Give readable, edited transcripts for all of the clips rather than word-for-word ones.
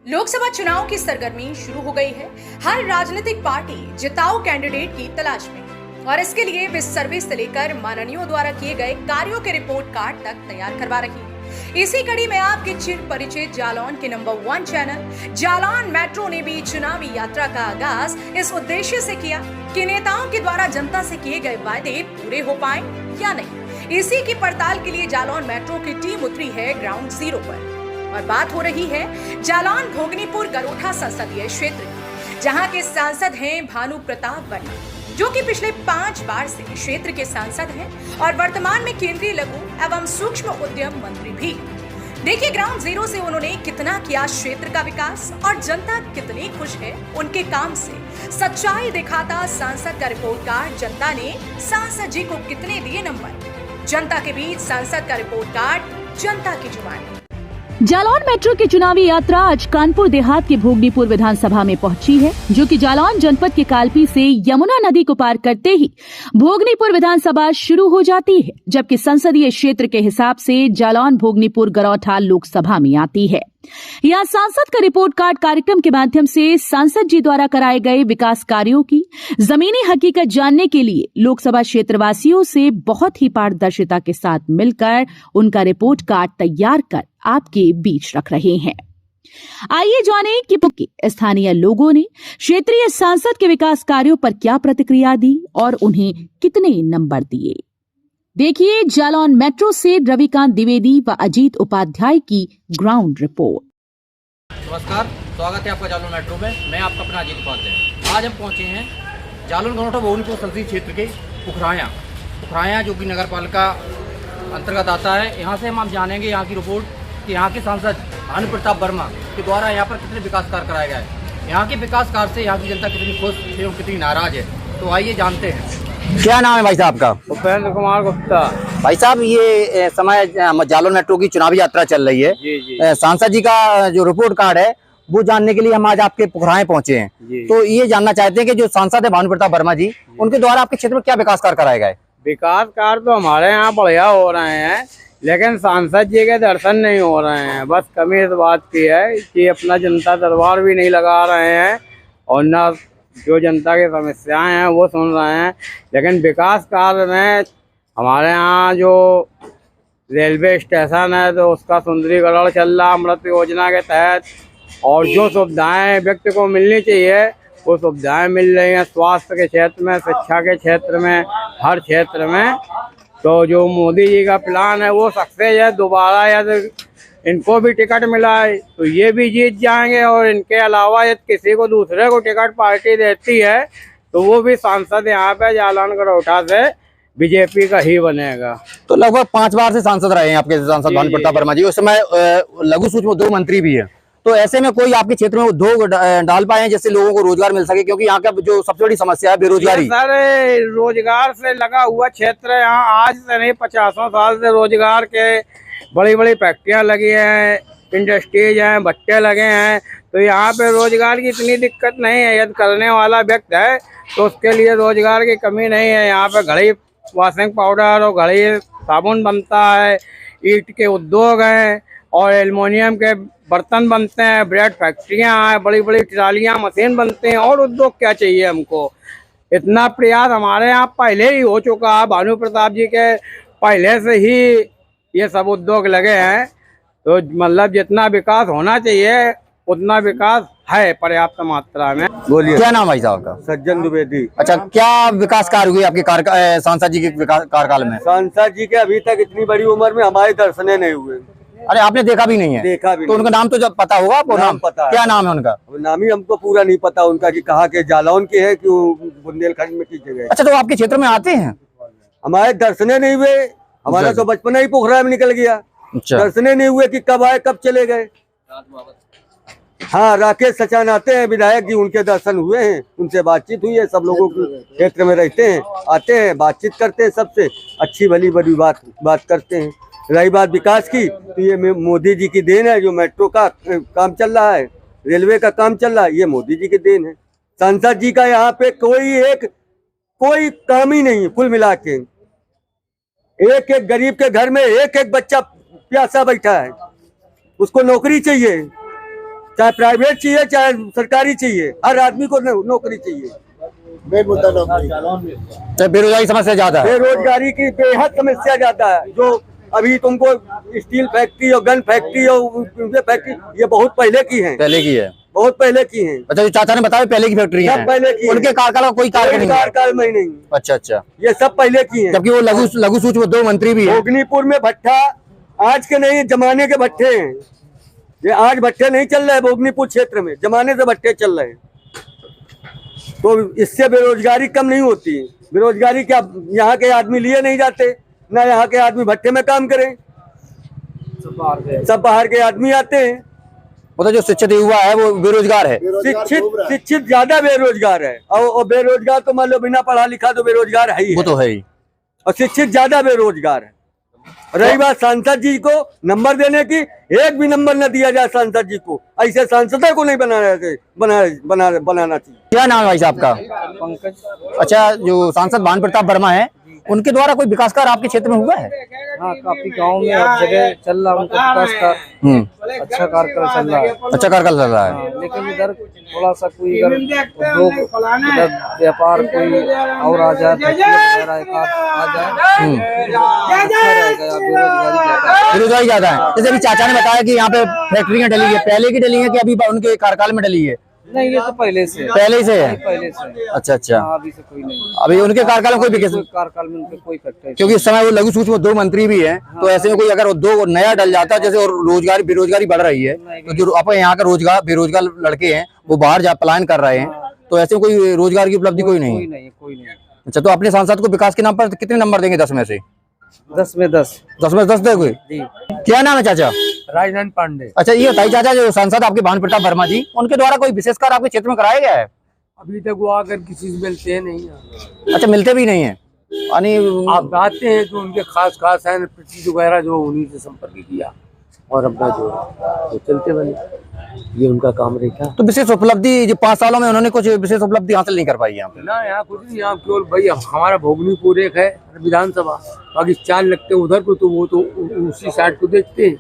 लोकसभा चुनाव की सरगर्मी शुरू हो गई है। हर राजनीतिक पार्टी जिताऊ कैंडिडेट की तलाश में और इसके लिए वे सर्वे से लेकर माननीयों द्वारा किए गए कार्यों के रिपोर्ट कार्ड तक तैयार करवा रही है। इसी कड़ी में आपके चिर परिचित जालौन के नंबर 1 चैनल जालौन मेट्रो ने भी चुनावी यात्रा का आगाज इस उद्देश्य से किया कि नेताओं के द्वारा जनता से किए गए वादे पूरे हो पाए या नहीं। इसी की पड़ताल के लिए जालौन मेट्रो की टीम उतरी है ग्राउंड जीरो पर और बात हो रही है जालौन भोगनीपुर गरोठा संसदीय क्षेत्र की, जहां के सांसद हैं भानु प्रताप वर्मा, जो कि पिछले 5 बार से क्षेत्र के सांसद हैं और वर्तमान में केंद्रीय लघु एवं सूक्ष्म उद्यम मंत्री भी। देखिए ग्राउंड जीरो से उन्होंने कितना किया क्षेत्र का विकास और जनता कितनी खुश है उनके काम से। सच्चाई दिखाता सांसद का रिपोर्ट कार्ड, जनता ने सांसद जी को कितने दिए नंबर। जनता के बीच सांसद का रिपोर्ट कार्ड, जनता की जुबानी। जालौन मेट्रो की चुनावी यात्रा आज कानपुर देहात के भोगनीपुर विधानसभा में पहुंची है, जो कि जालौन जनपद के कालपी से यमुना नदी को पार करते ही भोगनीपुर विधानसभा शुरू हो जाती है, जबकि संसदीय क्षेत्र के हिसाब से जालौन भोगनीपुर गरौठा लोकसभा में आती है। यहाँ सांसद का रिपोर्ट कार्ड कार्यक्रम के माध्यम से सांसद जी द्वारा कराए गए विकास कार्यों की जमीनी हकीकत जानने के लिए लोकसभा क्षेत्रवासियों से बहुत ही पारदर्शिता के साथ मिलकर उनका रिपोर्ट कार्ड तैयार कर आपके बीच रख रहे हैं। आइए जानें कि स्थानीय लोगों ने क्षेत्रीय सांसद के विकास कार्यों पर क्या प्रतिक्रिया दी और उन्हें कितने नंबर दिए। देखिए जालौन मेट्रो से रविकांत द्विवेदी व अजीत उपाध्याय की ग्राउंड रिपोर्ट। नमस्कार, स्वागत है आपका जालौन मेट्रो में। मैं आपका अपना अजीत उपाध्याय। आज हम पहुंचे हैं जालौन गरोठा भोगनीपुर संसदीय क्षेत्र के पुखराया जो कि नगर पालिका अंतर्गत आता है। यहाँ से हम आप जानेंगे यहाँ की रिपोर्ट कि यहाँ के सांसद भानु प्रताप वर्मा के द्वारा यहाँ पर कितने विकास कार्य कराए गए। यहाँ के विकास कार्य से यहाँ की जनता कितनी खुश है और कितनी नाराज है, तो आइए जानते हैं। क्या नाम है भाई साहब का? उपेंद्र कुमार गुप्ता। भाई साहब, ये समय जालौन मेट्रो की चुनावी यात्रा चल रही है। जी। सांसद जी का जो रिपोर्ट कार्ड है वो जानने के लिए हम आज आपके पुखराए पहुंचे हैं। तो ये जानना चाहते हैं कि जो सांसद है भानु प्रताप वर्मा जी, उनके द्वारा आपके क्षेत्र में क्या विकास कार्य कराए गए? विकास कार्य तो हमारे यहाँ बढ़िया हो रहे हैं, लेकिन सांसद जी के दर्शन नहीं हो रहे हैं। बस कमी इस बात की है कि अपना जनता दरबार भी नहीं लगा रहे हैं और न जो जनता की समस्याएं हैं वो सुन रहे हैं। लेकिन विकास कार्य में हमारे यहाँ जो रेलवे स्टेशन है तो उसका सुंदरीकरण चल रहा अमृत योजना के तहत, और जो सुविधाएं व्यक्ति को मिलनी चाहिए वो सुविधाएं मिल रही हैं। स्वास्थ्य के क्षेत्र में, शिक्षा के क्षेत्र में, हर क्षेत्र में। तो जो मोदी जी का प्लान है वो सक्सेस है। दोबारा यदि इनको भी टिकट मिला है तो ये भी जीत जाएंगे, और इनके अलावा यदि किसी को दूसरे को टिकट पार्टी देती है तो वो भी सांसद यहाँ पे जालौन गरोठा से बीजेपी का ही बनेगा। तो लगभग 5 बार से सांसद रहे हैं आपके सांसद भानु प्रताप वर्मा जी। उस समय लघु सूक्ष्म उद्योग मंत्री भी है। तो ऐसे में कोई आपके क्षेत्र में उद्योग डाल पाए जिससे लोगों को रोजगार मिल सके, क्योंकि यहाँ का जो सबसे बड़ी समस्या है बेरोजगारी। सर, रोजगार से लगा हुआ क्षेत्र है यहाँ। आज से नहीं, 50 साल से रोजगार के बड़ी बड़ी फैक्ट्रियाँ लगी हैं, इंडस्ट्रीज हैं, भट्टे लगे हैं। तो यहाँ पे रोजगार की इतनी दिक्कत नहीं है। यदि करने वाला व्यक्ति है तो उसके लिए रोजगार की कमी नहीं है। यहाँ पे घड़ी वॉशिंग पाउडर और घड़ी साबुन बनता है, ईंट के उद्योग हैं और एल्युमिनियम के बर्तन बनते हैं, ब्रेड फैक्ट्रियाँ हैं, बड़ी बड़ी ट्रालियाँ मशीन बनते हैं। और उद्योग क्या चाहिए हमको? इतना प्रयास हमारे यहाँ पहले ही हो चुका है। भानु प्रताप जी के पहले से ही ये सब उद्योग लगे हैं। तो मतलब जितना विकास होना चाहिए उतना विकास है पर्याप्त मात्रा में। बोलिए, क्या नाम भाई साहब का? सज्जन द्विवेदी। अच्छा, क्या विकास कार्य हुए आपके सांसद जी के कार्यकाल में? सांसद जी के अभी तक इतनी बड़ी उम्र में हमारे दर्शने नहीं हुए। अरे आपने देखा भी नहीं है? देखा भी तो उनका नाम तो जब पता होगा आपको? नाम पता है। क्या नाम है उनका? नाम ही हमको पूरा नहीं पता उनका कि कहाँ के जालौन के है, कि बुंदेलखंड में की जगह। अच्छा, तो आपके क्षेत्र में आते हैं? हमारे दर्शने नहीं हुए। हमारा तो बचपन ही पोखरा में निकल गया। दर्शने नहीं हुए कि कब आए कब चले गए। हाँ, राकेश सचान आते हैं विधायक जी, उनके दर्शन हुए हैं, उनसे बातचीत हुई है। सब लोगों के क्षेत्र में रहते हैं, आते हैं, बातचीत करते हैं, सबसे अच्छी भली बड़ी बात करते हैं। रही बात विकास की, तो ये मोदी जी की देन है। जो मेट्रो का काम चल रहा है, रेलवे का काम चल रहा है, ये मोदी जी की देन है। सांसद जी का यहाँ पे कोई काम ही नहीं है। कुल मिला के एक एक गरीब के घर में एक एक बच्चा प्यासा बैठा है, उसको नौकरी चाहिए। चाहे प्राइवेट चाहिए चाहे सरकारी चाहिए, हर आदमी को नौकरी चाहिए। मेन मुद्दा नौकरी, तो बेरोजगारी समस्या ज्यादा है। बेरोजगारी की बेहद समस्या ज्यादा है। जो अभी तुमको स्टील फैक्ट्री और गन फैक्ट्री और फैक्ट्री ये बहुत पहले की है, पहले की है, बहुत पहले की है। अच्छा जो चाचा ने बताया पहले की फैक्ट्री है, पहले की उनके कार्यकाल का कोई कार्य नहीं है। कार्यकाल में नहीं, अच्छा अच्छा, ये सब पहले की है। जबकि वो लघु सूक्ष्म उद्योग मंत्री भी है। भोगनीपुर में भट्ठा आज के नहीं, जमाने के भट्ठे हैं ये। आज भट्ठे नहीं चल रहे हैं भोगनीपुर क्षेत्र में, जमाने से भट्ठे चल रहे हैं। तो इससे बेरोजगारी कम नहीं होती। बेरोजगारी क्या यहाँ के आदमी लिए नहीं जाते, ना यहाँ के आदमी भट्ठे में काम करें, सब बाहर के आदमी आते हैं। मतलब जो शिक्षित युवा है वो बेरोजगार है। शिक्षित ज्यादा बेरोजगार है, और बेरोजगार तो मान लो बिना पढ़ा लिखा तो बेरोजगार है ही, वो तो है ही, और शिक्षित ज्यादा बेरोजगार है। रही बात सांसद जी को नंबर देने की, एक भी नंबर न दिया जाए सांसद जी को, ऐसे सांसदों को नहीं बनाना चाहिए। क्या नाम है भाई साहब का? पंकज। अच्छा, जो सांसद भानु प्रताप वर्मा है, उनके द्वारा कोई विकास कार्य आपके क्षेत्र में हुआ है? हाँ, काफी गांव में हर जगह चल रहा उनका विकास का अच्छा कार्यक्रम चल रहा है। अच्छा कार्यक्रम चल रहा है। हाँ, लेकिन इधर थोड़ा सा कोई इधर उद्योग, इधर व्यापार कोई और आ जाए, आ जाए, अच्छा रहेगा। बेरोजगारी ज्यादा है। जैसे अभी चाचा ने बताया कि यहाँ पे फैक्ट्रियां डली है, पहले की डली है कि अभी उनके कार्यकाल में डली है? नहीं, ये तो पहले से है। पहले से। अच्छा अच्छा, अभी से कोई नहीं, अभी उनके कार्यकाल में कोई विकास, कार्यकाल में उनके कोई फैक्ट्री, क्योंकि इस समय वो लघु सूक्ष्म उद्योग मंत्री भी है। तो ऐसे में कोई अगर उद्योग नया डल जाता है, जैसे और रोजगारी बेरोजगारी बढ़ रही है, तो जो अपने यहाँ का बेरोजगार लड़के हैं वो बाहर जा पलायन कर रहे हैं, तो ऐसे में कोई रोजगार की उपलब्धि कोई नहीं। अच्छा, तो अपने सांसद को विकास के नाम पर कितने नंबर देंगे 10 में से? 10 में 10। 10 में 10 दोगे? क्या नाम है चाचा? राजनारायण पांडे। अच्छा, ये बताइए चाचा, जो सांसद आपके भानु प्रताप वर्मा जी, उनके द्वारा कोई विशेष कार्य आपके क्षेत्र में कराया गया है? अभी तक वो आकर किसी से मिलते हैं नहीं। अच्छा, मिलते भी नहीं है, यानी आप आते हैं तो उनके खास है वगैरह जो उन्हीं से संपर्क किया, और अपना जो तो चलते बने, ये उनका काम रहता। तो विशेष उपलब्धि जो 5 सालों में उन्होंने कुछ विशेष उपलब्धि हासिल नहीं कर पाई यहाँ पे? ना, यहाँ कुछ नहीं। यहाँ केवल भाई हमारा भोगनीपुर एक है विधानसभा, बाकी 4 लगते हैं उधर को, तो वो तो उसी साइड को देखते हैं,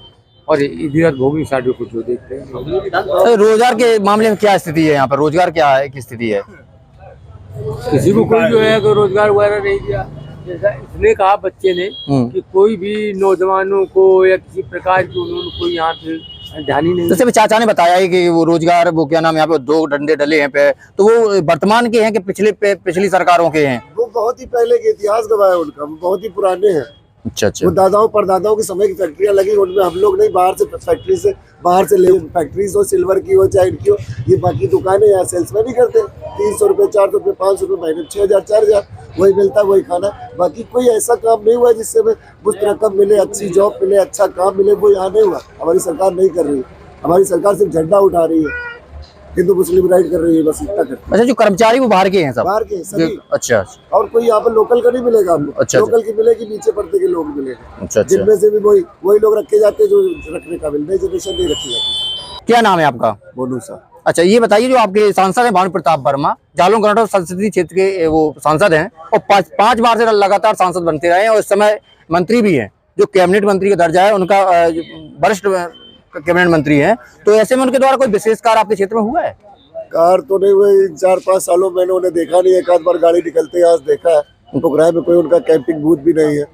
और इधर भोगनी साइड को जो देखते हैं। रोजगार के मामले में क्या स्थिति है यहाँ पर? रोजगार क्या है, की स्थिति है? किसी को कोई जो है रोजगार वगैरह नहीं दिया। जैसा इसने कहा बच्चे ने कि कोई भी नौजवानों को या किसी प्रकार की उन्होंने कोई यहाँ पे ध्यान ही नहीं। जैसे चाचा ने बताया है कि वो रोजगार, वो क्या नाम, यहाँ पे 2 डंडे डले हैं पे, तो वो वर्तमान के हैं कि पिछली सरकारों के हैं? वो बहुत ही पहले के इतिहास गवाह है उनका, वो बहुत ही पुराने हैं। अच्छा अच्छा, वो दादाओं परदादाओं के समय की फैक्ट्रियां लगी, उनमें हम लोग नहीं, बाहर से फैक्ट्री से बाहर से ले, फैक्ट्रीज हो, सिल्वर की हो चाहे इनकी हो, ये बाकी दुकानें यहाँ सेल्समैन ही करते हैं। 300 रुपये, 400 रुपये, 500 रुपये महीने, 6000, 4000 वही मिलता है, वही खाना। बाकी कोई ऐसा काम नहीं हुआ जिससे में कुछ रकम मिले, अच्छी जॉब मिले, अच्छा काम मिले, वो यहाँ नहीं हुआ। हमारी सरकार नहीं कर रही है। हमारी सरकार सिर्फ झंडा उठा रही है, हिंदू मुस्लिम राइट कर रही है, बस इतना करती है। अच्छा, जो कर्मचारी वो बाहर के हैं सब? बाहर के सभी। अच्छा, और कोई यहाँ पर लोकल का नहीं मिलेगा हमको। अच्छा, लोकल की मिलेगी, नीचे पड़ते के लोग मिलेंगे। अच्छा, जिनमें से भी वही लोग रखे जाते हैं जो रखने काबिल, नई जनरेशन नहीं रखी जाती। क्या नाम है आपका? बोलू सर। अच्छा, ये बताइए, जो आपके सांसद हैं भानु प्रताप वर्मा, जालौन कर्नाटक संसदीय क्षेत्र के वो सांसद हैं, और 5 बार से लगातार सांसद बनते रहे हैं, और इस समय मंत्री भी हैं, जो कैबिनेट मंत्री का दर्जा है उनका, वरिष्ठ कैबिनेट मंत्री हैं। तो ऐसे में उनके द्वारा कोई विशेष कार्य आपके क्षेत्र में हुआ है? कार तो नहीं हुई, 4-5 सालों मैंने उन्हें देखा नहीं। एक आध बार गाड़ी निकलते यहाँ से देखा है। पुखराय में कोई उनका कैंपिंग बूथ भी नहीं है,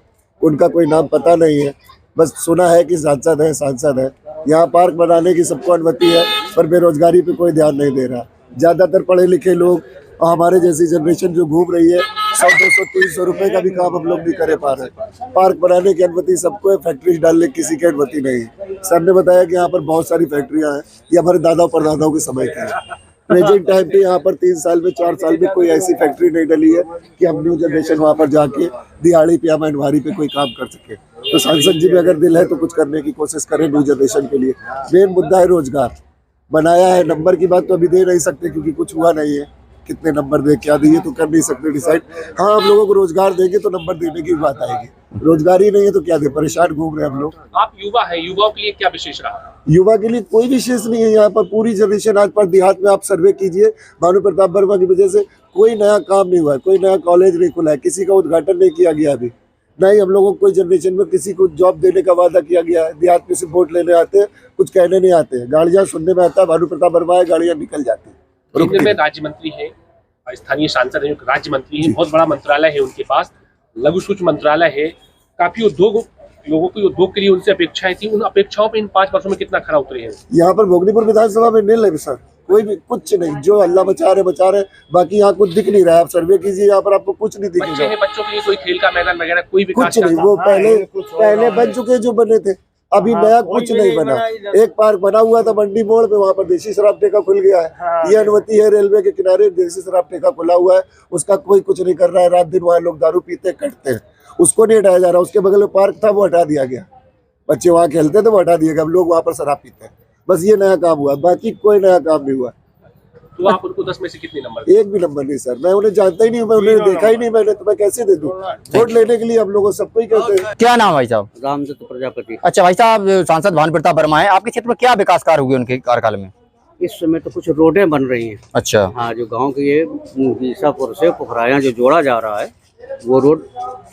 उनका कोई नाम पता नहीं है। बस सुना है कि सांसद है। यहाँ पार्क बनाने की सबको अनुमति है, पर बेरोजगारी पे कोई ध्यान नहीं दे रहा। ज़्यादातर पढ़े लिखे लोग और हमारे जैसी जनरेशन जो घूम रही है, 100, 200, 300 रुपये का भी काम हम लोग नहीं कर पा रहे। पार्क बनाने की अनुमति सबको है, फैक्ट्री डालने की किसी की अनुमति नहीं है। सर ने बताया कि यहाँ पर बहुत सारी फैक्ट्रियाँ हैं, ये हमारे दादाओं परदादाओं के समय की है। प्रेजेंट टाइम पे यहाँ पर 3 साल में, 4 साल में कोई ऐसी फैक्ट्री नहीं डली है कि हम न्यू जनरेशन वहाँ पर जाके दिहाड़ी पे या मनमारी पे कोई काम कर सके। तो सांसद जी भी अगर दिल है तो कुछ करने की कोशिश करें न्यू जनरेशन के लिए। मेन मुद्दा है रोजगार। बनाया है, नंबर की बात तो अभी दे नहीं सकते क्योंकि कुछ हुआ नहीं है। कितने नंबर दे, क्या दिए तो कर नहीं सकते डिसाइड। हाँ, हम लोगों को रोजगार देंगे तो नंबर देने की बात आएगी। रोजगार ही नहीं है तो क्या दे, परेशान घूम रहे हैं हम लोग। आप युवा है, युवाओं के लिए क्या विशेष रहा? युवा के लिए कोई विशेष नहीं है। यहाँ पर पूरी जनरेशन, आज पर देहात में आप सर्वे कीजिए, भानु प्रताप वर्मा की वजह से कोई नया काम नहीं हुआ है, कोई नया कॉलेज नहीं खुला है, किसी का उद्घाटन नहीं किया गया अभी। नहीं, हम लोगों को कोई जनरेशन में किसी को जॉब देने का वादा किया गया है। देहात में से वोट लेने आते हैं, कुछ कहने नहीं आते। गाड़ियां सुनने में आता है भानु प्रताप वर्मा है, गाड़ियां निकल जाती हैं। केंद्र में राज्य मंत्री है, स्थानीय सांसद है, राज्य मंत्री है, बहुत बड़ा मंत्रालय है उनके पास, लघु सूक्ष्म मंत्रालय है, काफी उद्योग, लोगों की उद्योग के लिए उनसे अपेक्षाएं थी। उन अपेक्षाओं पे इन 5 वर्षों में कितना खरा उतरे हैं? यहाँ पर भोगनीपुर विधानसभा में नील है सर, कोई भी कुछ नहीं। जो अल्लाह बचा रहे, बाकी यहाँ कुछ दिख नहीं रहा है। आप सर्वे कीजिए, यहाँ पर आपको कुछ नहीं बच्चे दिखेगा। हैं, बच्चों के लिए कोई खेल का मैदान वगैरह कोई विकास कुछ नहीं, वो पहले बन चुके जो बने थे, अभी नया कुछ नहीं बना। एक पार्क बना हुआ था मंडी मोड़ पे, वहाँ पर देसी शराब ठेका खुल गया है। ये अनुमति है, रेलवे के किनारे देसी शराब ठेका खुला हुआ है, उसका कोई कुछ नहीं कर रहा है। रात दिन वहाँ लोग दारू पीते कटते हैं, उसको नहीं हटाया जा रहा। उसके बगल में पार्क था, वो हटा दिया गया। बच्चे वहाँ खेलते थे, वो हटा दिया गया। अब लोग वहाँ पर शराब पीते हैं। बस ये नया काम हुआ, बाकी कोई नया काम नहीं हुआ। तो आप उनको 10 में से कितने नंबर दें? एक भी नंबर नहीं सर, मैं उन्हें जानता ही नहीं, मैं उन्हें देखा ही नहीं मैंने, तो मैं कैसे दे दूं? वोट लेने के लिए हम लोग सबको ही कहते हैं। क्या नाम है भाई साहब? रामदत्त प्रजापति। अच्छा भाई साहब, सांसद भानु प्रताप वर्मा है, आपके क्षेत्र में क्या विकास कार्य हुए उनके कार्यकाल में? इस समय तो कुछ रोडें बन रही हैं। अच्छा। हाँ, जो गांव के ये ईसापुर से पुखराया जो जोड़ा जा रहा है, वो रोड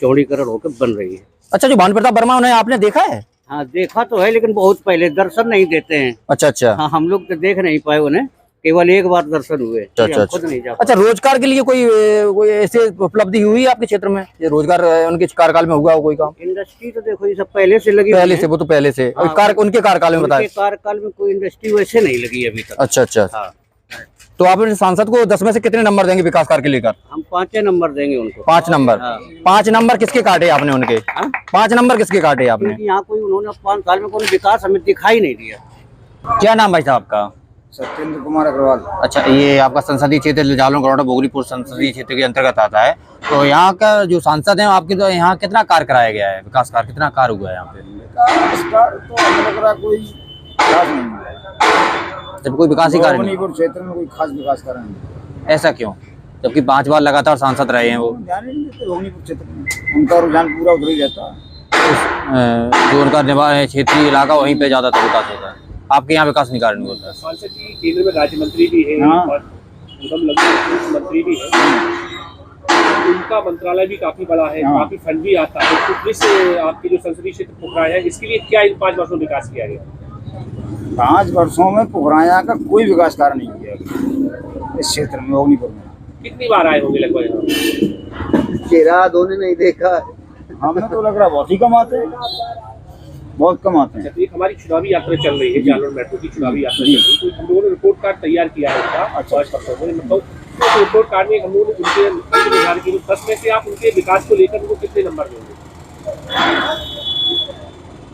चौड़ीकरण होकर बन रही है। अच्छा, जो भानु प्रताप वर्मा उन्हें आपने देखा है? हाँ, देखा तो है, लेकिन बहुत पहले, दर्शन नहीं देते हैं। अच्छा अच्छा। हाँ, हम लोग तो देख नहीं पाए उन्हें, केवल एक बार दर्शन हुए। अच्छा खुद नहीं जा अच्छा, रोजगार के लिए कोई ऐसे उपलब्धि हुई है आपके क्षेत्र में? ये रोजगार उनके कार्यकाल में हुआ हो कोई काम? इंडस्ट्री तो देखो ये सब पहले से लगी, पहले से, वो तो पहले से। हाँ, उनके कार्यकाल में बताया? कार्यकाल में कोई इंडस्ट्री वैसे नहीं लगी अभी तक। अच्छा अच्छा। हाँ। तो आप सांसद को 10 में से कितने नंबर देंगे विकास कार्य के लेकर? हम 5 नंबर देंगे उनको। 5 नंबर? हाँ। 5 नंबर किसके काटे आपने उनके? हाँ? 5 नंबर किसके काटे आपने? क्योंकि यहाँ कोई उन्होंने 5 साल में कोई विकास हमें दिखाई नहीं दिया। क्या नाम भाई साहब आपका? सत्येंद्र कुमार अग्रवाल। अच्छा, ये आपका संसदीय क्षेत्र जालौन गरौटा भोगनीपुर संसदीय क्षेत्र के अंतर्गत आता है। तो यहाँ का जो सांसद है आपके, तो यहाँ कितना कार्य कराया गया है, विकास कार्य कितना कार्य हुआ है यहाँ पे? कोई खास नहीं है, जब कोई विकास ही कार्य नहीं, भोगनीपुर क्षेत्र में कोई खास विकास कार्य नहीं। ऐसा क्यों, जबकि 5 बार लगातार सांसद रहे हैं वो? ध्यान नहीं देते भोगनीपुर क्षेत्र में, उनका रुझान पूरा उधर ही रहता है। जो उनका क्षेत्रीय इलाका, वहीं पे ज्यादातर विकास होता है। आपके यहाँ विकास नहीं कार्य होता है? सांसद जी केंद्र में राज्य मंत्री भी है और मंत्री भी है, उनका मंत्रालय भी काफी बड़ा है, काफी फंड भी आता है। तो इस आपके जो संसदीय क्षेत्र पुखराया है, इसके लिए क्या इन 5 वर्षों में विकास किया गया? 5 वर्षों में पुखराया का कोई विकास कार्य नहीं किया इस क्षेत्र में, भोगनीपुर में। कितनी बार आए होंगे लगभग यहाँ? चेहरा दोनों नहीं देखा, हमें तो लग रहा बहुत ही कम आते हैं, बहुत कम आते हैं। एक हमारी चुनावी यात्रा चल रही है, जालौन मेट्रो की चुनावी यात्रा चल रही है, तो हम लोगों ने रिपोर्ट कार्ड तैयार किया है उसका। मतलब तो रिपोर्ट कार्ड में हम लोगों ने उनके निर्धारित की 10 में से आप उनके विकास को लेकर उनको कितने नंबर देंगे?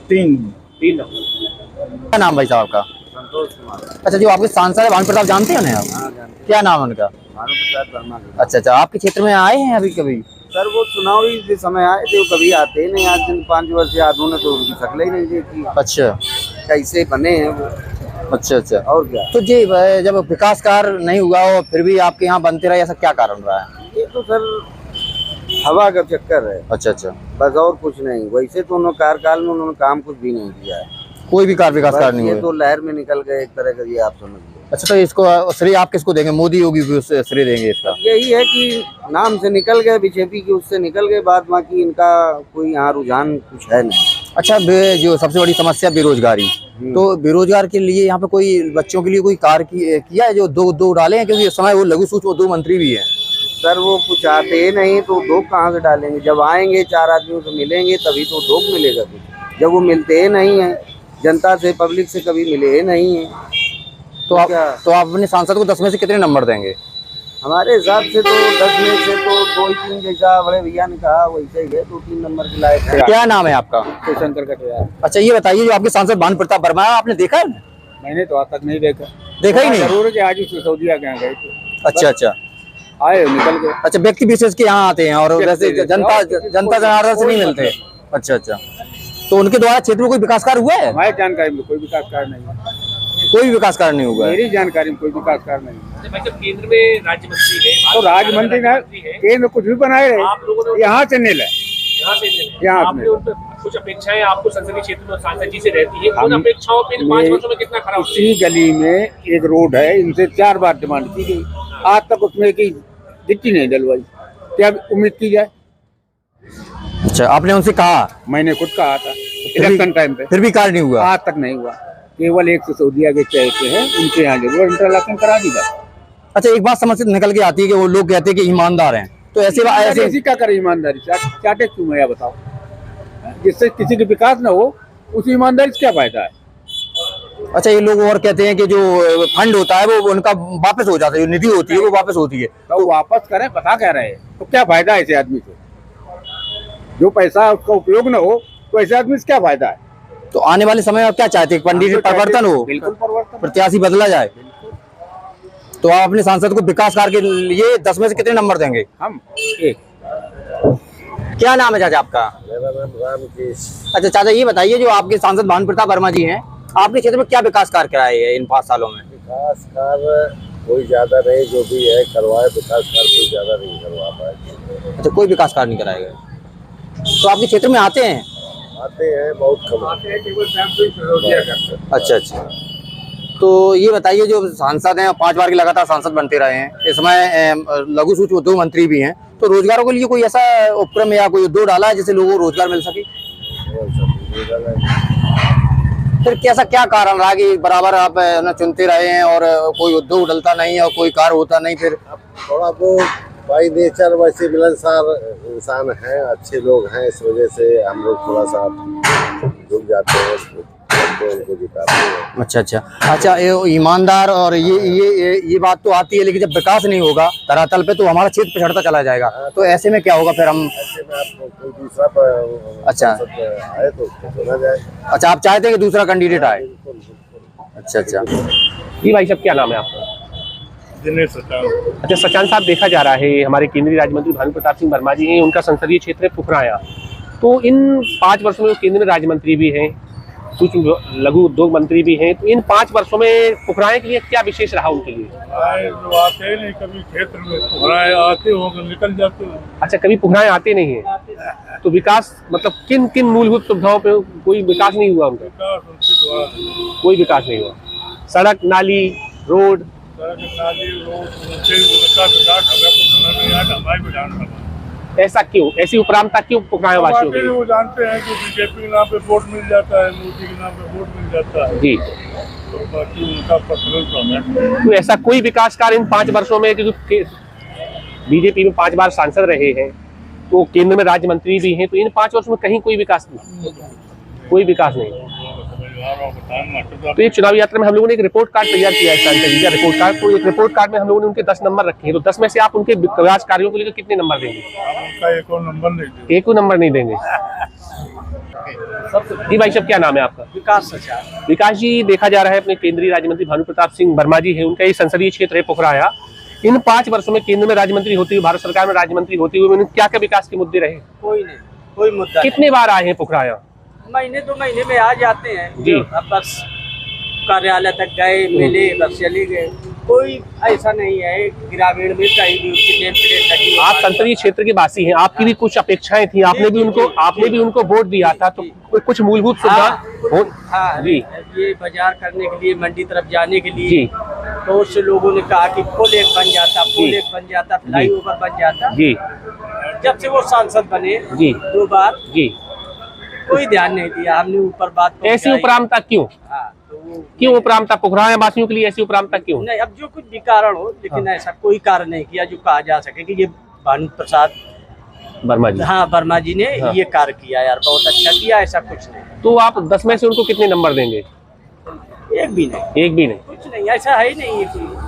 3 नंबर। क्या नाम भाई साहब आपका? संतोष कुमार। अच्छा, जो आपके सांसद है भानु प्रताप, जानते हैं उन्हें आप? हाँ, जानते हैं। क्या नाम है उनका? भानु प्रताप वर्मा। अच्छा अच्छा, आपके क्षेत्र में आए हैं अभी कभी? सर, वो चुनावी के समय आए थे, वो कभी आते ही नहीं। आज दिन 5 वर्ष याद होने तो उनकी शक्ल ही नहीं देखी। अच्छा, कैसे बने हैं वो? अच्छा अच्छा। और क्या? तो जी, जब विकास कार्य नहीं हुआ हो फिर भी आपके यहाँ बनते रहे, ऐसा क्या कारण रहा है? ये तो सर हवा का चक्कर है। अच्छा अच्छा। बस और कुछ नहीं। वैसे तो उन्होंने कार्यकाल में उन्होंने काम कुछ भी नहीं किया है, कोई भी कार्य विकास कार्य नहीं ये हुआ? तो लहर में निकल गए एक तरह का, ये आप समझिए। अच्छा, तो इसको श्रेय आप किसको देंगे? मोदी योगी को श्रेय देंगे इसका? यही है कि नाम से निकल गए, बीजेपी की उससे निकल गए, बाद बाकी इनका कोई यहाँ रुझान कुछ है नहीं। अच्छा, जो सबसे बड़ी समस्या बेरोजगारी, तो बेरोजगार के लिए यहाँ पे कोई बच्चों के लिए कोई कार्य किया है जो दो डाले हैं? क्योंकि इस समय वो लघु सूक्ष्म उद्योग मंत्री भी है। सर, वो कुछ आते ही नहीं तो उद्योग कहाँ से डालेंगे? जब आएंगे 4 आदमियों से मिलेंगे तभी तो उद्योग मिलेगा कुछ। जब वो मिलते ही नहीं है, जनता से, पब्लिक से कभी मिले ही नहीं है, तो आप अपने सांसद को 10 में से कितने नंबर देंगे? हमारे हिसाब से तो 10 में से तो 2-3, जैसा बड़े भैया ने कहा वैसे ही है, 2-3 नंबर के लायक है। क्या नाम है आपका? शंकर कटियार। अच्छा, ये बताइए, जो आपके सांसद भानु प्रताप वर्मा है, आपने देखा है? मैंने तो आज तक नहीं देखा। देखा ही नहीं? जरूर कि आज सिसोदिया के यहाँ गए थे। अच्छा अच्छा। आए निकल गए। अच्छा, व्यक्ति विशेष के यहाँ आते हैं और वैसे जनता जनार्दन से नहीं मिलते? अच्छा अच्छा। तो उनके द्वारा क्षेत्र में कोई विकास कार्य हुआ है? हमारी जानकारी में कोई विकास कार्य नहीं है। कोई विकास कार्य नहीं हुआ है? मेरी जानकारी में कोई विकास कार्य नहीं है। भाई, जब केंद्र में राज्य मंत्री है तो राज्य मंत्री ना केंद्र कुछ भी बनाए आप लोगों रहे, ने यहाँ से नहीं लाए। यहाँ आपने उन पर कुछ अपेक्षाएं आपको संसदीय क्षेत्र में सांसद जी से रहती है, उन अपेक्षाओं पे 5 वर्षों में कितना खरा उतरे? इसी गली में एक रोड है, इनसे 4 बार डिमांड की गई, आज तक उसमें की गिट्टी नहीं डलवाई। क्या उम्मीद की जाए? अच्छा, आपने उनसे कहा? मैंने खुद कहा था इलेक्शन टाइम पे, फिर भी कार्य नहीं हुआ? आज तक नहीं हुआ। केवल एक सिसोदिया के चलते हैं, उनके यहाँ जो इंटरलॉकिंग करा दी बस। अच्छा, एक बात समझ से निकल के आती है कि वो लोग कहते हैं कि ईमानदार हैं, तो ऐसे क्या करे ईमानदारी? चाटे क्यों है बताओ? जिससे किसी का विकास ना हो उस ईमानदारी से क्या फायदा है? अच्छा, ये लोग और कहते हैं कि जो फंड होता है वो उनका वापस हो जाता है, जो निधि होती है वो वापस होती है। तो वापस करें, बता कह रहे हैं, तो क्या फायदा है ऐसे आदमी को? जो पैसा उसका उपयोग ना हो तो ऐसे आदमी से क्या फायदा है? तो आने वाले समय में आप क्या चाहते हैं? पंडित परिवर्तन हो, बिल्कुल परिवर्तन, प्रत्याशी बदला जाए। तो आप अपने सांसद को विकास कार्य के लिए 10 में से कितने नंबर देंगे? हम एक। क्या नाम है चाचा आपका? मेरा नाम रामकेश। अच्छा चाचा, ये बताइए, जो आपके सांसद भानु प्रताप वर्मा जी हैं, आपके क्षेत्र में क्या विकास कार्य कराए हैं इन 5 सालों में? विकास कार्य कोई ज्यादा नहीं, जो भी है करवाए, विकास कार्य कोई ज्यादा नहीं करवा पाए। अच्छा, कोई विकास कार्य नहीं कराए गए। तो आपके क्षेत्र में आते हैं? आते हैं, बहुत कम आते हैं। अच्छा अच्छा, तो ये बताइए, जो सांसद हैं 5 बार के लगातार सांसद बनते रहे हैं, इस समय लघु सूक्ष्म उद्योग मंत्री भी हैं, तो रोजगारों के लिए कोई ऐसा उपक्रम या कोई उद्योग डाला है जिससे लोगों को रोजगार मिल सके? फिर कैसा क्या कारण रहा कि बराबर आप चुनते रहे हैं और कोई उद्योग डलता नहीं और कोई कार्य होता नहीं? फिर थोड़ा वो बाई नेचर वैसे मिलनसार इंसान हैं, अच्छे लोग हैं, इस वजह से हम लोग थोड़ा सा झुक जाते हैं, उनको जिताते हैं। अच्छा अच्छा अच्छा, ईमानदार और ये बात तो आती है, लेकिन जब विकास नहीं होगा धरातल पे तो हमारा क्षेत्र पिछड़ता चला जाएगा। तो ऐसे में क्या होगा फिर? हम ऐसे में आपको कोई दूसरा अच्छा आए तो चुना जाए। अच्छा, आप चाहते हैं कि दूसरा कैंडिडेट आए? अच्छा अच्छा, जी भाई साहब, क्या नाम है आपका? दिनेश सचान। अच्छा सचान साहब, देखा जा रहा है हमारे केंद्रीय राज्य मंत्री भानु प्रताप सिंह वर्मा जी हैं, उनका संसदीय क्षेत्र है पुखराया। तो इन 5 वर्षों में वो केंद्र में राज्य मंत्री भी हैं, सूक्ष्म लघु उद्योग मंत्री भी हैं, तो इन 5 वर्षों में पुखराया के लिए क्या विशेष रहा उनके लिए? जो आते ही नहीं कभी क्षेत्र में, पुखराए आते होंगे निकल जाते हैं। अच्छा, कभी पुखराया आते नहीं है, तो विकास मतलब किन किन मूलभूत सुविधाओं पे कोई विकास नहीं हुआ उनका? विकास उनके द्वारा कोई विकास नहीं हुआ। सड़क, नाली, रोड, सड़क, नाली, रोड, उनका विकास हमें कुछ समझ नहीं आया, हमारे विधानसभा। ऐसा क्यों? ऐसी उपरामता क्यों पुखराया वासियों के लिए? वो जानते हैं कि बीजेपी के नाम पे वोट मिल जाता है, मोदी के नाम पे वोट मिल जाता है, जी, तो बाकी उनका पसंद तो हमें। तो ऐसा कोई विकास कार्य इन 5 वर्षों में, क्योंकि बीजेपी में 5 बार सांसद रहे हैं, तो केंद्र में राज्य मंत्री भी हैं, तो इन 5 वर्षों में कहीं कोई विकास नहीं, कोई विकास नहीं। तो ये चुनावी यात्रा में हम लोगों ने एक रिपोर्ट कार्ड तैयार किया है, सांसद रिपोर्ट कार्ड। तो एक रिपोर्ट कार्ड में हम लोगों ने उनके 10 नंबर रखे हैं, तो 10 में से आप उनके विकास कार्यों को लेकर कितने नंबर देंगे? उनका एक और नंबर नहीं देंगे। एक नंबर नहीं देंगे। जी भाई साहब, क्या नाम है आपका? विकास सचान। विकास जी, देखा जा रहा है अपने केंद्रीय राज्य मंत्री भानु प्रताप सिंह वर्मा जी है, उनका ये संसदीय क्षेत्र है पुखराया। इन 5 वर्षों में केंद्र में राज्य मंत्री होते हुए, भारत सरकार में राज्य मंत्री होते हुए उन्होंने क्या क्या विकास के मुद्दे रहे? कोई नहीं, कोई मुद्दा कितने बार आए हैं पुखराया? महीने 2 महीने में आ जाते हैं जी। अब बस कार्यालय तक गए, मिले, बस चले गए। कोई ऐसा नहीं है ग्रामीण में कहीं भी उसकी नेम प्लेट लगी। आप संसदीय क्षेत्र के वासी हैं, आपकी भी कुछ अपेक्षाएं थी, आपने भी उनको वोट दिया था, तो कुछ मूलभूत सुविधा? हाँ जी, ये बाजार करने के लिए, मंडी तरफ जाने के लिए, जी, तो उससे लोगों ने कहा कि पुल एक बन जाता, फ्लाईओवर बन जाता। जी, जब से वो सांसद बने जी, 2 बार, जी, कोई ध्यान नहीं दिया। हमने ऊपर बात ऐसी उपरामता क्यों? हाँ, तो वो क्यों उपरामता पुखराया वासियों के लिए ऐसी उपरामता क्यों? नहीं, अब जो कुछ भी कारण हो, लेकिन ऐसा कोई कारण नहीं किया जो कहा जा सके कि ये भानु प्रसाद वर्मा जी, हाँ वर्मा जी ने हाँ। ये कार्य किया यार, बहुत अच्छा किया, ऐसा कुछ नहीं। तो आप 10 में से उनको कितने नंबर देंगे? एक भी नहीं, एक भी नहीं। कुछ नहीं, ऐसा है ही नहीं है कोई।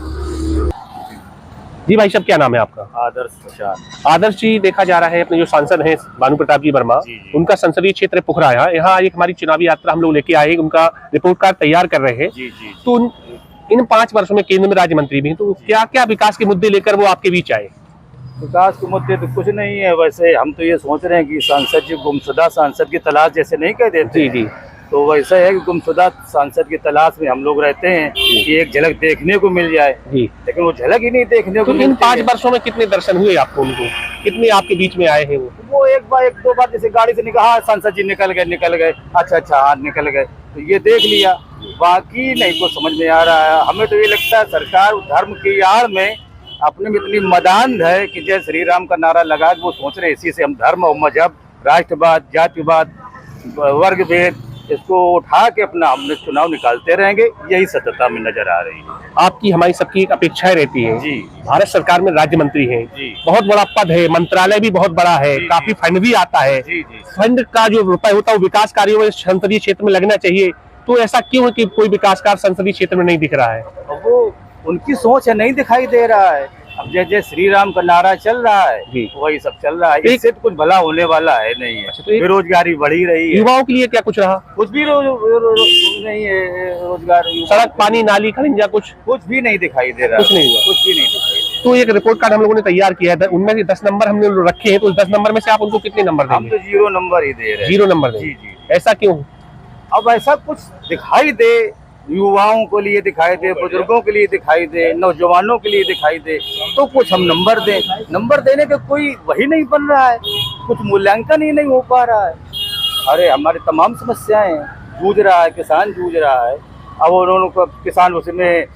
जी भाई साहब, क्या नाम है आपका? आदर्श प्रसाद। आदर्श जी, देखा जा रहा है अपने जो सांसद हैं भानु प्रताप जी वर्मा, उनका संसदीय क्षेत्र पुखराया। यहाँ एक हमारी चुनावी यात्रा हम लोग लेके आए, उनका रिपोर्ट कार्ड तैयार कर रहे हैं। तो इन 5 वर्षों में केंद्र में राज्य मंत्री भी हैं, तो क्या क्या विकास के मुद्दे लेकर वो आपके बीच आए? विकास के मुद्दे तो कुछ नहीं है, वैसे हम तो ये सोच रहे हैं कि सांसद जी गुमशुदा सांसद की तलाश जैसे नहीं कह देते। जी जी, तो वैसा है कि गुमशुदा सांसद की तलाश में हम लोग रहते हैं कि एक झलक देखने को मिल जाए, जी, लेकिन वो झलक ही नहीं देखने को तो इन 5 वर्षों में कितने दर्शन हुए आपको? उनको कितने आपके बीच में आए हैं वो एक बार 1-2 बार जैसे गाड़ी से निकला, सांसद जी निकल गए, अच्छा हाँ निकल गए, तो ये देख लिया, बाकी नहीं कुछ समझ में आ रहा है। हमें तो ये लगता है सरकार धर्म की आड़ में अपने में इतनी मदान है कि जय श्री राम का नारा लगा, वो सोच रहे इसी से हम धर्म और मजहब राष्ट्रवाद, जातिवाद, वर्ग भेद, इसको उठा के अपना हमने चुनाव निकालते रहेंगे, यही सत्यता में नजर आ रही है। आपकी हमारी सबकी एक अपेक्षाएं रहती है जी। भारत सरकार में राज्य मंत्री हैं जी। बहुत बड़ा पद है, मंत्रालय भी बहुत बड़ा है, जी, काफी फंड भी आता है। जी जी। फंड का जो रुपए होता है वो विकास कार्यों में संसदीय क्षेत्र में लगना चाहिए, तो ऐसा क्यों है कि कोई विकास कार्य संसदीय क्षेत्र में नहीं दिख रहा है? अब वो उनकी सोच है, नहीं दिखाई दे रहा है। अब जैसे श्री राम का नारा चल रहा है, जी। वही सब चल रहा है, इससे तो कुछ भला होने वाला है नहीं है। तो एक- बेरोजगारी बढ़ी रही है, युवाओं के लिए क्या कुछ रहा? कुछ भी नहीं है, रोजगार सड़क, पानी, नाली, खनिजा कुछ भी नहीं दिखाई दे रहा, कुछ नहीं हुआ। कुछ भी नहीं दिखाई दे तो एक रिपोर्ट कार्ड हम लोगों ने तैयार किया है, उनमें से 10 नंबर हमने रखे हैं, तो उस 10 नंबर में से आप उनको कितने नंबर रहा। हम देंगे? तो 0 नंबर ही दे रहे हैं। 0 नंबर जी देंगे। जी। ऐसा क्यों? अब ऐसा कुछ दिखाई दे, युवाओं के लिए दिखाई दे, बुजुर्गों के लिए दिखाई दे, नौजवानों के लिए दिखाई दे, तो कुछ हम नंबर दें। नंबर देने का कोई वही नहीं बन रहा है, कुछ मूल्यांकन ही नहीं हो पा रहा है। अरे हमारी तमाम समस्याएं जूझ रहा है, किसान जूझ रहा है। अब उन्होंने को किसान उसमें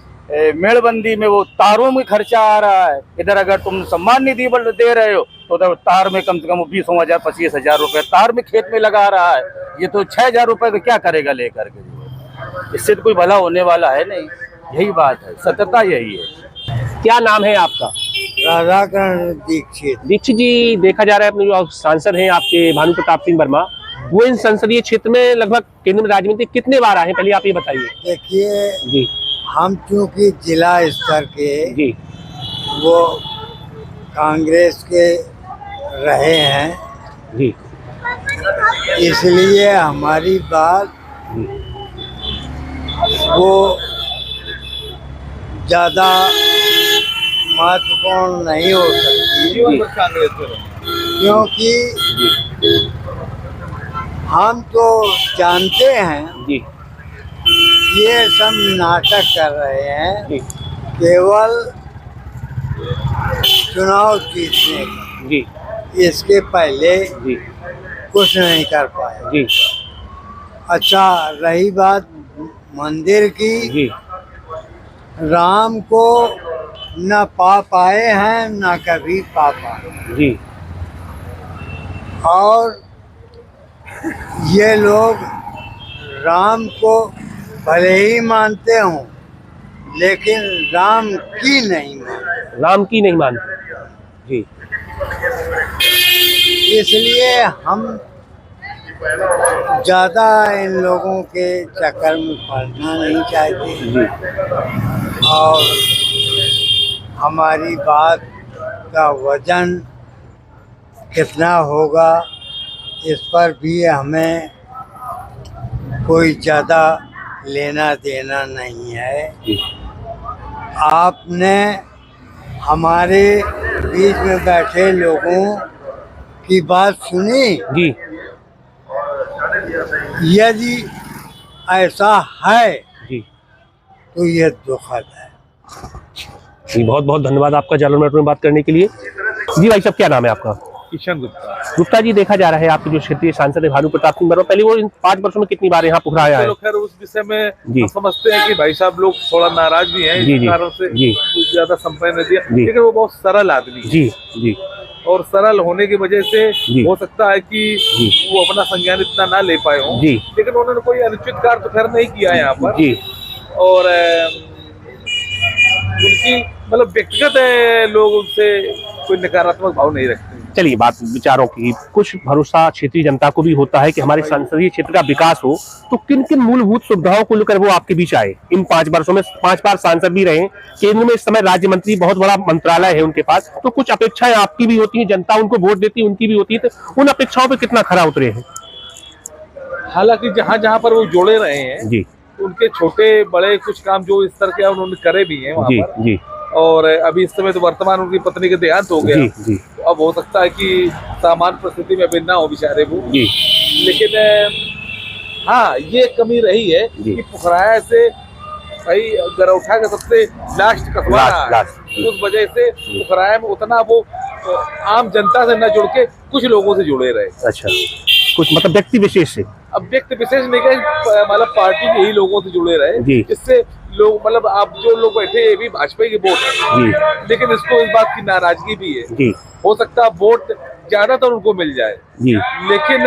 मेड़बंदी में वो तारों में खर्चा आ रहा है। इधर अगर तुम सम्मान निधि दे रहे हो तो उधर तार में कम से कम 20,000 25,000 रुपए तार में खेत में लगा रहा है। ये तो 6,000 रुपए का क्या करेगा लेकर के? इससे तो कोई भला होने वाला है नहीं। यही बात है, सत्यता यही है। क्या नाम है आपका? राधाकरण दीक्षित। दीक्षित जी, देखा जा रहा है अपने जो सांसद हैं आपके भानु प्रताप सिंह वर्मा, वो इन संसदीय क्षेत्र में लगभग केंद्र में राज्य मंत्री कितने बार आए हैं, पहले आप ये बताइए। देखिए, जी हम चूंकि जिला स्तर के जी वो कांग्रेस के रहे हैं, जी इसलिए हमारी बात वो ज्यादा महत्वपूर्ण नहीं हो सकती, क्योंकि हम तो जानते हैं जी ये सब नाटक कर रहे हैं जी केवल चुनाव जीतने का। जी इसके पहले जी कुछ नहीं कर पाए। जी अच्छा, रही बात मंदिर की, जी राम को न पा पाए हैं न कभी पा पाए, जी और ये लोग राम को भले ही मानते हों लेकिन राम की नहीं मानते। राम की नहीं मानते। जी इसलिए हम ज्यादा इन लोगों के चक्कर में पड़ना नहीं चाहते, जी और हमारी बात का वजन कितना होगा इस पर भी हमें कोई ज़्यादा लेना देना नहीं है। जी आपने हमारे बीच में बैठे लोगों की बात सुनी, जी यदि ऐसा है जी तो ये दुखद है। जी, बहुत बहुत धन्यवाद आपका जालौन मेट्रो में बात करने के लिए। जी भाई साहब, क्या नाम है आपका? किशन गुप्ता। गुप्ता जी, देखा जा रहा है आपके जो क्षेत्रीय सांसद है भानु प्रताप सिंह वर्मा, पहले वो इन 5 वर्षों में कितनी बार यहाँ पुखराया है? चलो खैर, उस विषय में जी। हम समझते हैं कि भाई साहब लोग थोड़ा नाराज भी हैं जी, इस जी, कारण से जी। कुछ ज्यादा समय नहीं दिया, जी। लेकिन वो बहुत सरल आदमी है। जी जी और सरल होने की वजह से जी। हो सकता है कि जी। वो अपना संज्ञान इतना ना ले पाए हों, जी। लेकिन उन्होंने कोई अनुचित कार्य तो खैर नहीं किया है यहाँ पर। जी और उनकी मतलब व्यक्तिगत लोग उनसे कोई नकारात्मक भाव नहीं रखते। चलिए, बात विचारों की, कुछ भरोसा क्षेत्रीय जनता को भी होता है कि हमारे संसदीय क्षेत्र का विकास हो, तो किन किन मूलभूत सुविधाओं को लेकर वो आपके बीच आए? इन 5 वर्षों में 5 बार सांसद भी रहे, केंद्र में इस समय राज्य मंत्री, बहुत बड़ा मंत्रालय है उनके पास, तो कुछ अपेक्षाएं आपकी भी होती है, जनता उनको वोट देती है, उनकी भी होती है, तो उन अपेक्षाओं पर कितना खरा उतरे हैं? हालांकि जहाँ जहाँ पर वो जुड़े रहे हैं, जी उनके छोटे बड़े कुछ काम जो इस तरह के उन्होंने करे भी हैं वहाँ जी पर। जी और अभी इस समय तो वर्तमान उनकी पत्नी का देहांत हो गया, जी जी तो अब हो सकता है कि सामान्य परिस्थिति में अभी ना हो बेचारे वो। जी लेकिन हाँ, ये कमी रही है जी। कि पुखराया से भाई गरौठा का सबसे लास्ट कस्बा रहा है। लास्ट। उस वजह से पुखराया में उतना वो आम जनता से न जुड़ के कुछ लोगों से जुड़े रहे। अच्छा, कुछ मतलब व्यक्ति विशेष से? अब व्यक्ति विशेष नहीं कहे, मतलब पार्टी के ही लोगों से जुड़े रहे, जी। जिससे लोग मतलब आप जो लोग बैठे ये भी भाजपा के वोट है, जी लेकिन इसको इस बात की नाराजगी भी है। जी हो सकता है वोट ज्यादातर उनको मिल जाए। जी, लेकिन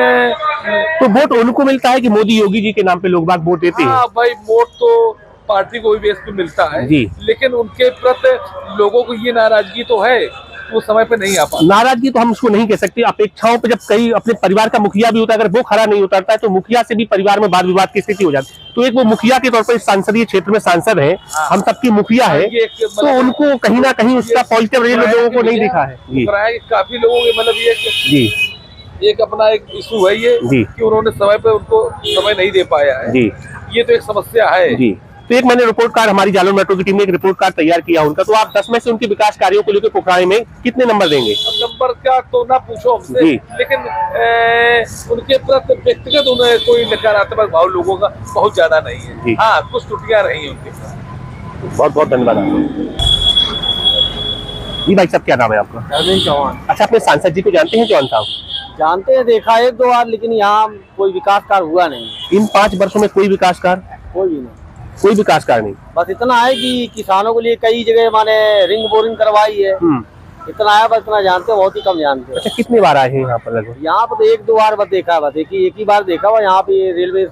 तो वोट उनको मिलता है कि मोदी योगी जी के नाम पे लोग बाग वोट देते हैं? हाँ भाई, वोट तो पार्टी को भी बेस पे मिलता है जी। लेकिन उनके प्रति लोगों को ये नाराजगी तो है, वो समय पे नहीं आ पाता। नाराजगी तो हम उसको नहीं कह सकते, अपेक्षाओं पे जब कई अपने परिवार का मुखिया भी होता है, अगर वो खरा नहीं उतरता है तो मुखिया से भी परिवार में वाद विवाद की स्थिति हो जाती है। तो एक वो मुखिया के तौर पर इस संसदीय क्षेत्र में सांसद है, हम सबके मुखिया है, तो उनको कहीं ना कहीं उसका पॉजिटिव रिजल्ट लोगों को नहीं दिखा है। जी, काफी लोगों के मतलब ये जी, एक अपना एक इशू है ये जी, कि उन्होंने समय पे उनको समय नहीं दे पाया है। जी, ये तो एक समस्या है। जी। तो एक मैंने रिपोर्ट कार्ड, हमारी जालौन मेट्रो की टीम ने एक रिपोर्ट कार्ड तैयार किया उनका, तो आप 10 में से उनके विकास कार्यों को लेकर पोखराई में कितने नंबर देंगे? अब नंबर का तो ना पूछो हमसे, जी। लेकिन उनके प्रति व्यक्तिगत उन्हें कोई नकारात्मक भाव लोगों का बहुत ज्यादा नहीं जी। है। हाँ, कुछ त्रुटियां रही उनके साथ। बहुत बहुत धन्यवाद आपको। जी भाई साहब, क्या नाम है आपका? अरविंद चौहान। अच्छा, अपने सांसद जी को जानते हैं चौहान साहब? जानते हैं, देखा एक दो बार, लेकिन यहाँ कोई विकास कार्य हुआ नहीं। इन 5 वर्षों में कोई विकास कार्य? कोई भी नहीं। कोई विकास कार्य नहीं। बस इतना है कि किसानों के लिए कई जगह माने रिंग बोरिंग करवाई है, इतना है, बस इतना जानते हैं, बहुत ही कम जानते हैं। अच्छा, कितने बार आए हैं यहाँ पर लगभग? यहाँ पर तो एक दो बार बस देखा है, बस एक ही बार देखा हुआ। यहाँ पे रेलवे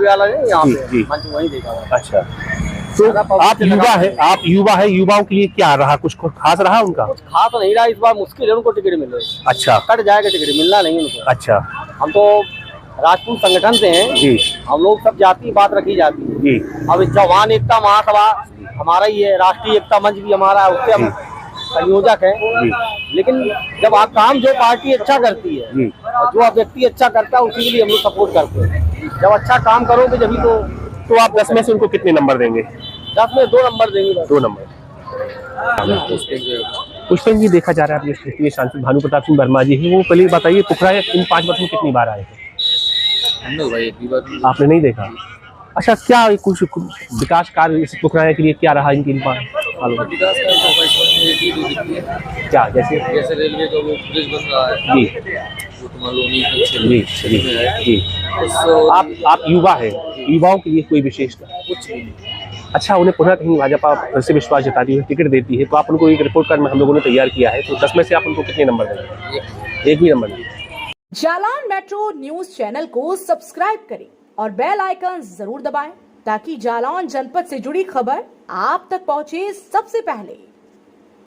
वाला है, यहाँ जी, पे जी। मंच वहीं देखा हुआ। अच्छा, तो आप युवा है, युवाओं के लिए क्या रहा, कुछ खास रहा उनका? कुछ खास नहीं रहा, इस बार मुश्किल है उनको टिकट मिल रही। अच्छा, कट जाएगा टिकट, मिलना नहीं उनको। अच्छा, हम तो राजपूत संगठन से हैं जी, हम लोग, सब जाति बात रखी जाती है जी, अब चौहान एकता महासभा हमारा ही है, राष्ट्रीय एकता मंच भी हमारा है, उससे हम संयोजक है। लेकिन जब आप काम जो पार्टी अच्छा करती है जी, और जो व्यक्ति अच्छा करता है उसी के लिए हम लोग सपोर्ट करते हैं। जब अच्छा काम करोगे जब तो आप 10 में से उनको कितने नंबर देंगे? 10 में 2 नंबर देंगे बस। 2 नंबर। पुष्पेंद्र जी, देखा जा रहा है आप ये सांसद भानु प्रताप सिंह वर्मा जी है, वो पहले बताइए पोखराया इन 5 वर्षों में कितनी बार आए हैं? आपने नहीं देखा? अच्छा, क्या कुछ विकास कार्य इस पोखराया के लिए क्या रहा इनके इन 5 सालों में? क्या, जैसे रेलवे का वो ब्रिज बन रहा है जी, जी, जी, जी। आप युवा है, युवाओं के लिए कोई विशेष कुछ नहीं? अच्छा, उन्हें पुनः कहीं भाजपा फिर से विश्वास जताती है, टिकट देती है, तो आप उनको एक रिपोर्ट कार्ड में हम लोगों ने तैयार किया है, तो 10 में से आप उनको कितने नंबर देंगे? एक भी नंबर नहीं। जालौन मेट्रो न्यूज चैनल को सब्सक्राइब करें और बेल आइकन जरूर दबाएं ताकि जालौन जनपद से जुड़ी खबर आप तक पहुंचे सबसे पहले।